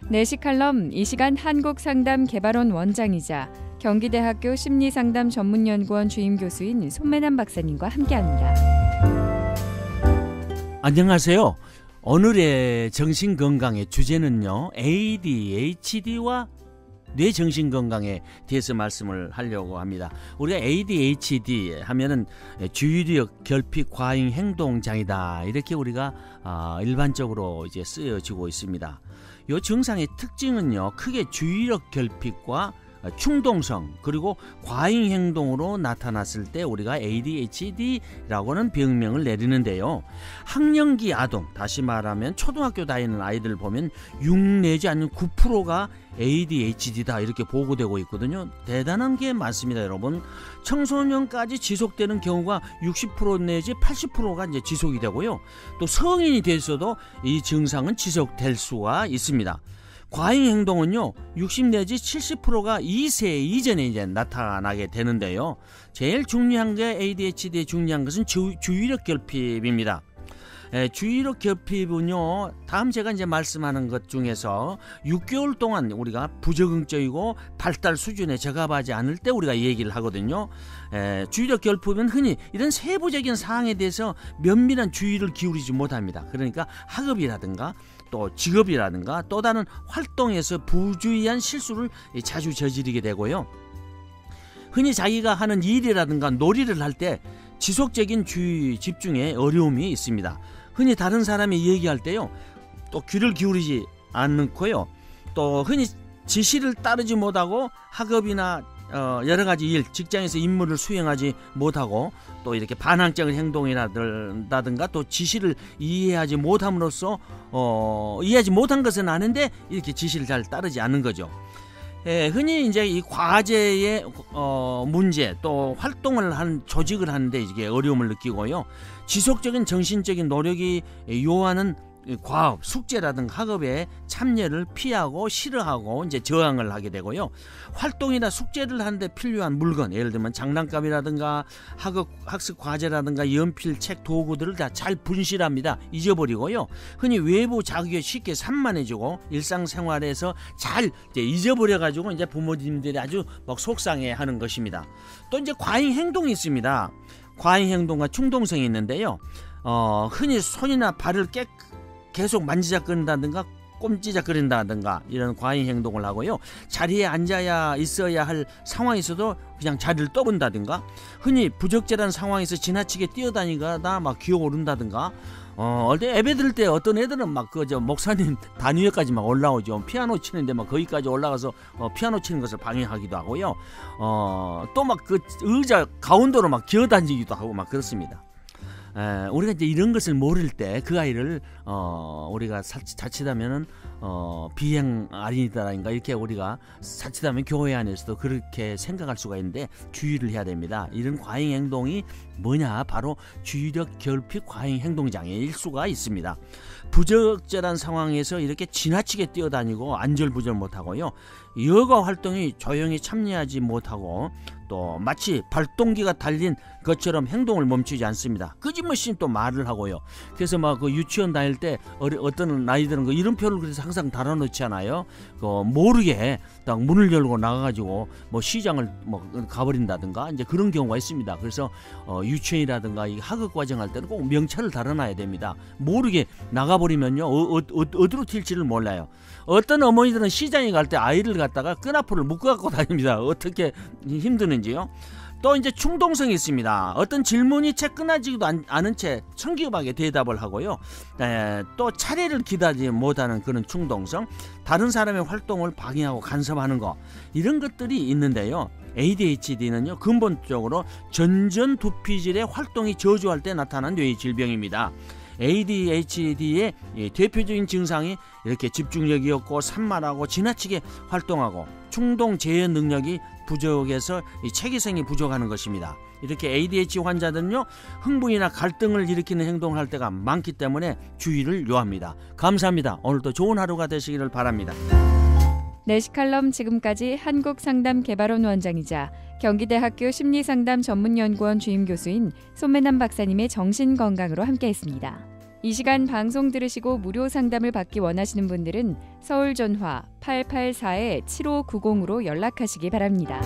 내시 칼럼 이 시간 한국상담개발원 원장이자 경기대학교 심리상담 전문연구원 주임 교수인 손매남 박사님과 함께합니다. 안녕하세요. 오늘의 정신건강의 주제는요, ADHD와 뇌정신건강에 대해서 말씀을 하려고 합니다. 우리가 ADHD 하면은 주의력 결핍 과잉 행동장애다, 이렇게 우리가 일반적으로 이제 쓰여지고 있습니다. 이 증상의 특징은요, 크게 주의력 결핍과 충동성 그리고 과잉 행동으로 나타났을 때 우리가 ADHD라고는 병명을 내리는데요. 학령기 아동, 다시 말하면 초등학교 다니는 아이들 보면 6 내지 아니면 9%가 ADHD다 이렇게 보고되고 있거든요. 대단한 게 많습니다, 여러분. 청소년까지 지속되는 경우가 60% 내지 80%가 이제 지속이 되고요. 또 성인이 돼서도 이 증상은 지속될 수가 있습니다. 과잉 행동은요, 60 내지 70%가 2세 이전에 이제 나타나게 되는데요. 제일 중요한 게 ADHD의 중요한 것은 주의력 결핍입니다. 주의력 결핍은요, 다음 제가 이제 말씀하는 것 중에서 6개월 동안 우리가 부적응적이고 발달 수준에 적합하지 않을 때 우리가 얘기를 하거든요. 주의력 결핍은 흔히 이런 세부적인 사항에 대해서 면밀한 주의를 기울이지 못합니다. 그러니까 학업이라든가 또 직업이라든가 또 다른 활동에서 부주의한 실수를 자주 저지르게 되고요. 흔히 자기가 하는 일이라든가 놀이를 할 때 지속적인 주의 집중에 어려움이 있습니다. 흔히 다른 사람이 얘기할 때요, 또 귀를 기울이지 않고요, 또 흔히 지시를 따르지 못하고 학업이나 여러 가지 일, 직장에서 임무를 수행하지 못하고 또 이렇게 반항적인 행동이라든가 또 지시를 이해하지 못함으로써 이해하지 못한 것은 아는데 이렇게 지시를 잘 따르지 않는 거죠. 흔히 이제 이 과제의 문제 또 활동을 한 조직을 하는데 이게 어려움을 느끼고요. 지속적인 정신적인 노력이 요하는 과업, 숙제라든가 학업에 참여를 피하고 싫어하고 이제 저항을 하게 되고요. 활동이나 숙제를 하는데 필요한 물건, 예를 들면 장난감이라든가 학습 과제라든가 연필, 책, 도구들을 다 잘 분실합니다. 잊어버리고요. 흔히 외부 자극에 쉽게 산만해지고 일상생활에서 잘 이제 잊어버려가지고 이제 부모님들이 아주 막 속상해하는 것입니다. 또 이제 과잉 행동이 있습니다. 과잉 행동과 충동성이 있는데요. 흔히 손이나 발을 계속 만지작거린다든가 꼼지작거린다든가 이런 과잉 행동을 하고요. 자리에 앉아야 있어야 할 상황에서도 그냥 자리를 떠본다든가, 흔히 부적절한 상황에서 지나치게 뛰어다니거나 막 기어오른다든가, 예배 드릴 때 어떤 애들은 막 목사님 단 위에까지 막 올라오죠. 피아노 치는데 막 거기까지 올라가서 피아노 치는 것을 방해하기도 하고요. 또 막 그 의자 가운데로 막 기어다니기도 하고 막 그렇습니다. 우리가 이제 이런 것을 모를 때 그 아이를 우리가 자칫하면은 비행 아린이다라든가 이렇게 우리가 자칫하면 교회 안에서도 그렇게 생각할 수가 있는데 주의를 해야 됩니다. 이런 과잉 행동이 뭐냐, 바로 주의력 결핍 과잉 행동 장애일 수가 있습니다. 부적절한 상황에서 이렇게 지나치게 뛰어다니고 안절부절 못하고요. 여가 활동이 조용히 참여하지 못하고 또 마치 발동기가 달린 것처럼 행동을 멈추지 않습니다. 끊임없이 또 말을 하고요. 그래서 막 그 유치원 다닐 때 어떤 아이들은 그 이름표를 그래서 항상 달아놓지 않아요. 모르게 딱 문을 열고 나가가지고 뭐 시장을 뭐 가버린다든가 이제 그런 경우가 있습니다. 그래서 유치원이라든가 이 학업 과정 할 때는 꼭 명찰을 달아놔야 됩니다. 모르게 나가버리면요, 어디로 튈지를 몰라요. 어떤 어머니들은 시장에 갈 때 아이를 갖다가 끈앞으로 묶어갖고 다닙니다. 어떻게 힘드는지요. 또 이제 충동성이 있습니다. 어떤 질문이 채 끝나지도 않은 채 성급하게 대답을 하고요. 또 차례를 기다리지 못하는 그런 충동성, 다른 사람의 활동을 방해하고 간섭하는 거, 이런 것들이 있는데요. ADHD는요, 근본적으로 전전두피질의 활동이 저조할 때 나타난 뇌의 질병입니다. ADHD의 대표적인 증상이 이렇게 집중력이 없고 산만하고 지나치게 활동하고 충동 제어 능력이 부족해서 체계성이 부족하는 것입니다. 이렇게 ADHD 환자들은요, 흥분이나 갈등을 일으키는 행동을 할 때가 많기 때문에 주의를 요합니다. 감사합니다. 오늘도 좋은 하루가 되시기를 바랍니다. 내시 칼럼 지금까지 한국상담개발원 원장이자 경기대학교 심리상담 전문연구원 주임 교수인 손매남 박사님의 정신건강으로 함께했습니다. 이 시간 방송 들으시고 무료 상담을 받기 원하시는 분들은 서울 전화 884-7590으로 연락하시기 바랍니다.